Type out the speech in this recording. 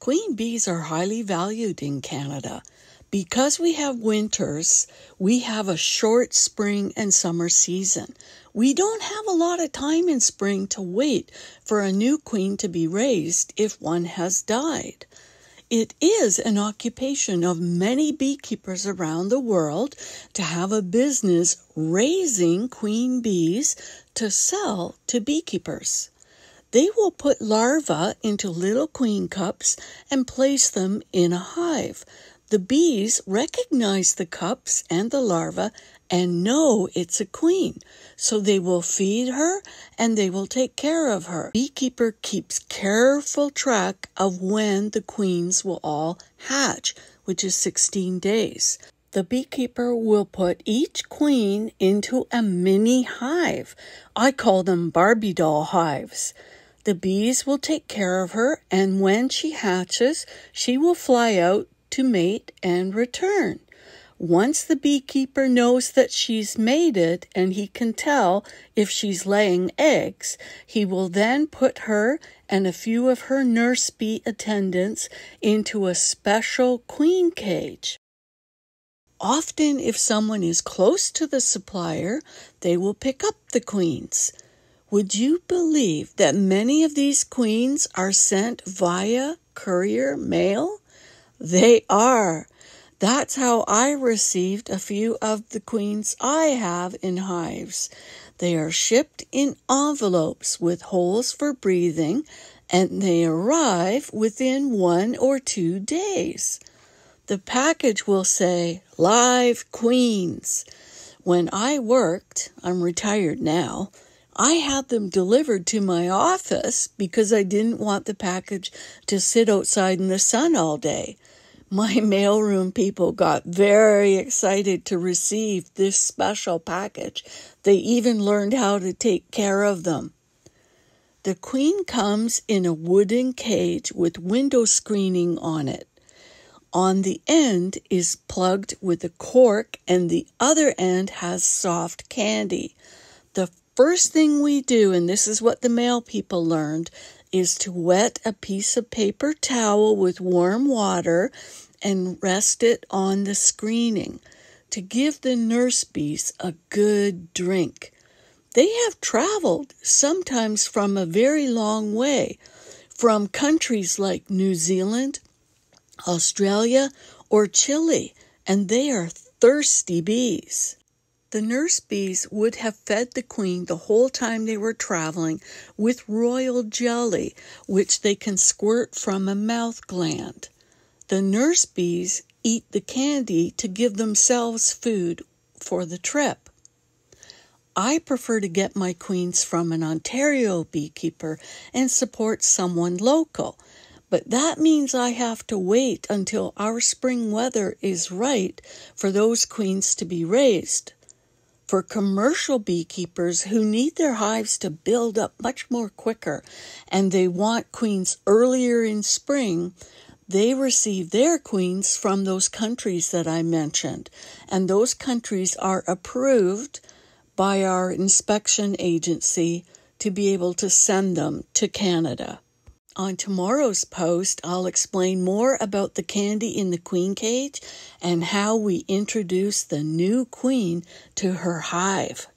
Queen bees are highly valued in Canada. Because we have winters, we have a short spring and summer season. We don't have a lot of time in spring to wait for a new queen to be raised if one has died. It is an occupation of many beekeepers around the world to have a business raising queen bees to sell to beekeepers. They will put larvae into little queen cups and place them in a hive. The bees recognize the cups and the larva and know it's a queen, so they will feed her and they will take care of her. The beekeeper keeps careful track of when the queens will all hatch, which is 16 days. The beekeeper will put each queen into a mini hive. I call them Barbie doll hives. The bees will take care of her, and when she hatches, she will fly out to mate and return. Once the beekeeper knows that she's mated and he can tell if she's laying eggs, he will then put her and a few of her nurse bee attendants into a special queen cage. Often, if someone is close to the supplier, they will pick up the queens. Would you believe that many of these queens are sent via courier mail? They are. That's how I received a few of the queens I have in hives. They are shipped in envelopes with holes for breathing, and they arrive within 1 or 2 days. The package will say, "Live Queens." When I worked, I'm retired now, I had them delivered to my office because I didn't want the package to sit outside in the sun all day. My mailroom people got very excited to receive this special package. They even learned how to take care of them. The queen comes in a wooden cage with window screening on it. On the end is plugged with a cork, and the other end has soft candy. The first thing we do, and this is what the mail people learned, is to wet a piece of paper towel with warm water and rest it on the screening to give the nurse bees a good drink. They have traveled, sometimes from a very long way, from countries like New Zealand, Australia, or Chile, and they are thirsty bees. The nurse bees would have fed the queen the whole time they were traveling with royal jelly, which they can squirt from a mouth gland. The nurse bees eat the candy to give themselves food for the trip. I prefer to get my queens from an Ontario beekeeper and support someone local, but that means I have to wait until our spring weather is right for those queens to be raised. For commercial beekeepers who need their hives to build up much more quicker and they want queens earlier in spring, they receive their queens from those countries that I mentioned, and those countries are approved by our inspection agency to be able to send them to Canada. On tomorrow's post, I'll explain more about the candy in the queen cage and how we introduce the new queen to her hive.